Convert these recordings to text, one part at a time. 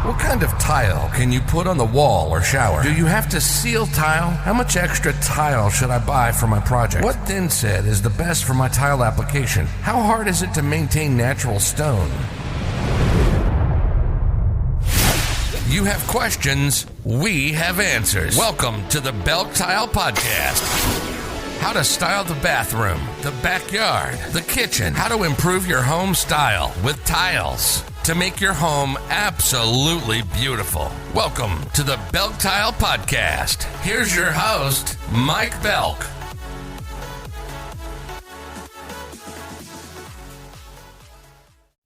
What kind of tile can you put on the wall or shower? Do you have to seal tile? How much extra tile should I buy for my project? What thin set is the best for my tile application? How hard is it to maintain natural stone? You have questions, we have answers. Welcome to the BELK Tile Podcast. How to style the bathroom, the backyard, the kitchen. How to improve your home style with tiles to make your home absolutely beautiful. Welcome to the BELK Tile Podcast. Here's your host, Mike Belk.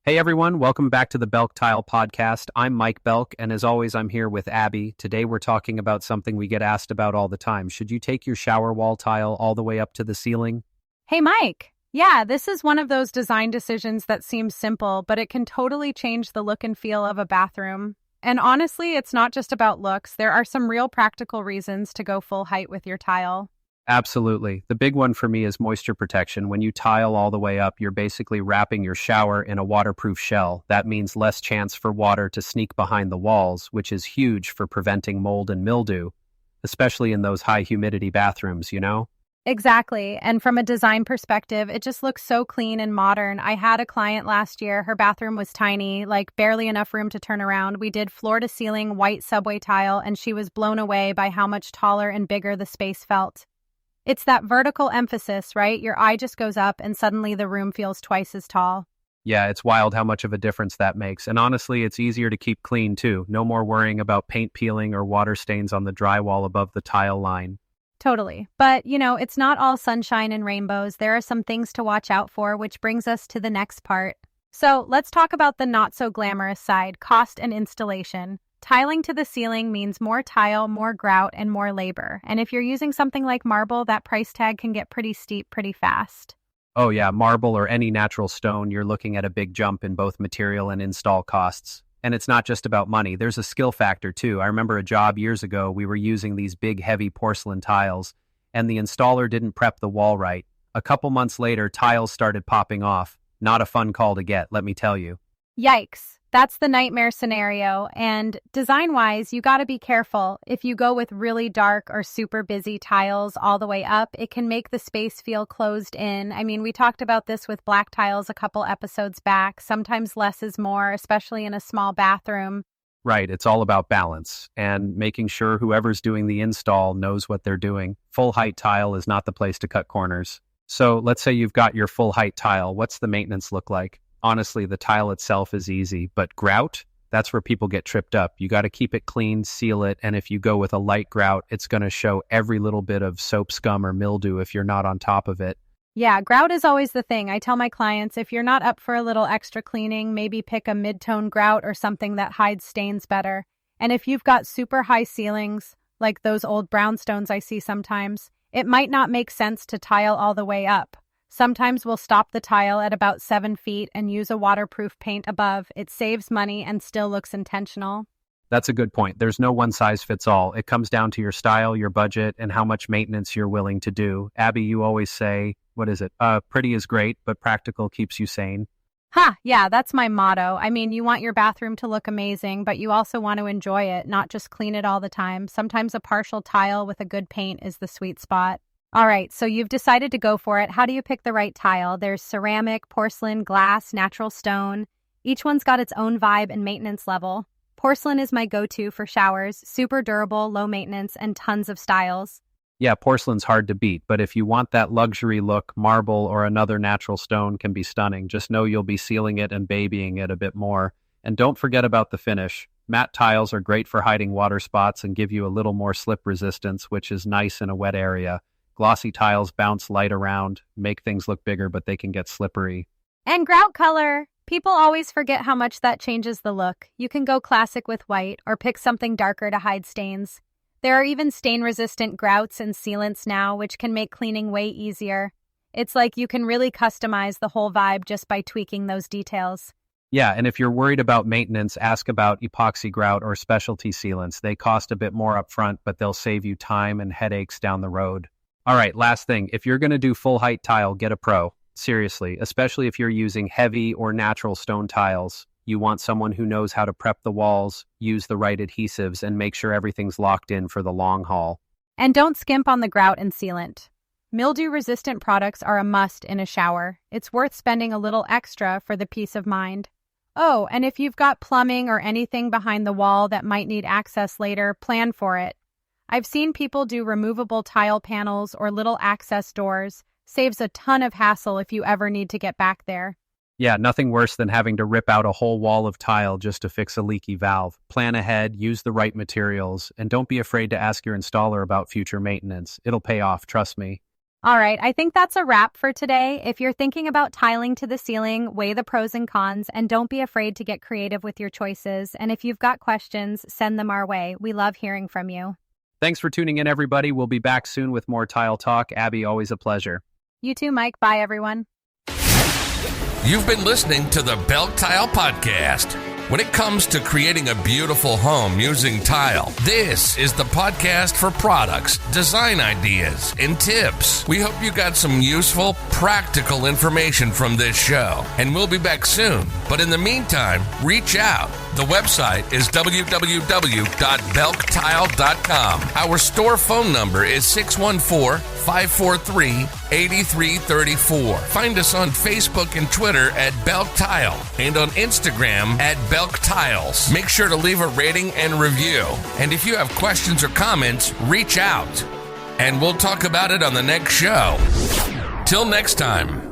Hey everyone, welcome back to the BELK Tile Podcast. I'm Mike Belk, and as always, I'm here with Abby. Today we're talking about something we get asked about all the time. Should you take your shower wall tile all the way up to the ceiling? Hey Mike! Yeah, this is one of those design decisions that seems simple, but it can totally change the look and feel of a bathroom. And honestly, it's not just about looks. There are some real practical reasons to go full height with your tile. Absolutely. The big one for me is moisture protection. When you tile all the way up, you're basically wrapping your shower in a waterproof shell. That means less chance for water to sneak behind the walls, which is huge for preventing mold and mildew, especially in those high humidity bathrooms, you know? Exactly. And from a design perspective, it just looks so clean and modern. I had a client last year. Her bathroom was tiny, like barely enough room to turn around. We did floor to ceiling white subway tile, and she was blown away by how much taller and bigger the space felt. It's that vertical emphasis, right? Your eye just goes up and suddenly the room feels twice as tall. Yeah, it's wild how much of a difference that makes. And honestly, it's easier to keep clean too. No more worrying about paint peeling or water stains on the drywall above the tile line. Totally. But, it's not all sunshine and rainbows. There are some things to watch out for, which brings us to the next part. So let's talk about the not so glamorous side, cost and installation. Tiling to the ceiling means more tile, more grout, and more labor. And if you're using something like marble, that price tag can get pretty steep pretty fast. Oh yeah, marble or any natural stone, you're looking at a big jump in both material and install costs. And it's not just about money. There's a skill factor too. I remember a job years ago, we were using these big, heavy porcelain tiles, and the installer didn't prep the wall right. A couple months later, tiles started popping off. Not a fun call to get, let me tell you. Yikes. That's the nightmare scenario. And design-wise, you got to be careful. If you go with really dark or super busy tiles all the way up, it can make the space feel closed in. I mean, we talked about this with black tiles a couple episodes back. Sometimes less is more, especially in a small bathroom. Right, it's all about balance and making sure whoever's doing the install knows what they're doing. Full height tile is not the place to cut corners. So let's say you've got your full height tile. What's the maintenance look like? Honestly, the tile itself is easy, but grout, that's where people get tripped up. You got to keep it clean, seal it, and if you go with a light grout, it's going to show every little bit of soap scum or mildew if you're not on top of it. Yeah, grout is always the thing. I tell my clients, if you're not up for a little extra cleaning, maybe pick a mid-tone grout or something that hides stains better. And if you've got super high ceilings, like those old brownstones I see sometimes, it might not make sense to tile all the way up. Sometimes we'll stop the tile at about 7 feet and use a waterproof paint above. It saves money and still looks intentional. That's a good point. There's no one size fits all. It comes down to your style, your budget, and how much maintenance you're willing to do. Abby, you always say, what is it? Pretty is great, but practical keeps you sane. Yeah, that's my motto. I mean, you want your bathroom to look amazing, but you also want to enjoy it, not just clean it all the time. Sometimes a partial tile with a good paint is the sweet spot. All right, so you've decided to go for it. How do you pick the right tile? There's ceramic, porcelain, glass, natural stone. Each one's got its own vibe and maintenance level. Porcelain is my go-to for showers, super durable, low maintenance, and tons of styles. Yeah, porcelain's hard to beat, but if you want that luxury look, marble or another natural stone can be stunning. Just know you'll be sealing it and babying it a bit more. And don't forget about the finish. Matte tiles are great for hiding water spots and give you a little more slip resistance, which is nice in a wet area. Glossy tiles bounce light around, make things look bigger, but they can get slippery. And grout color. People always forget how much that changes the look. You can go classic with white or pick something darker to hide stains. There are even stain-resistant grouts and sealants now, which can make cleaning way easier. It's like you can really customize the whole vibe just by tweaking those details. Yeah, and if you're worried about maintenance, ask about epoxy grout or specialty sealants. They cost a bit more upfront, but they'll save you time and headaches down the road. All right, last thing. If you're going to do full height tile, get a pro. Seriously, especially if you're using heavy or natural stone tiles. You want someone who knows how to prep the walls, use the right adhesives, and make sure everything's locked in for the long haul. And don't skimp on the grout and sealant. Mildew-resistant products are a must in a shower. It's worth spending a little extra for the peace of mind. Oh, and if you've got plumbing or anything behind the wall that might need access later, plan for it. I've seen people do removable tile panels or little access doors. Saves a ton of hassle if you ever need to get back there. Yeah, nothing worse than having to rip out a whole wall of tile just to fix a leaky valve. Plan ahead, use the right materials, and don't be afraid to ask your installer about future maintenance. It'll pay off, trust me. All right, I think that's a wrap for today. If you're thinking about tiling to the ceiling, weigh the pros and cons, and don't be afraid to get creative with your choices. And if you've got questions, send them our way. We love hearing from you. Thanks for tuning in, everybody. We'll be back soon with more tile talk. Abby, always a pleasure. You too, Mike. Bye, everyone. You've been listening to the BELK Tile Podcast. When it comes to creating a beautiful home using tile, this is the podcast for products, design ideas, and tips. We hope you got some useful, practical information from this show, and we'll be back soon. But in the meantime, reach out. The website is www.belktile.com. Our store phone number is 614-543-8334. Find us on Facebook and Twitter at BELK Tile and on Instagram at BELK Tiles. Make sure to leave a rating and review. And if you have questions or comments, reach out. And we'll talk about it on the next show. Till next time.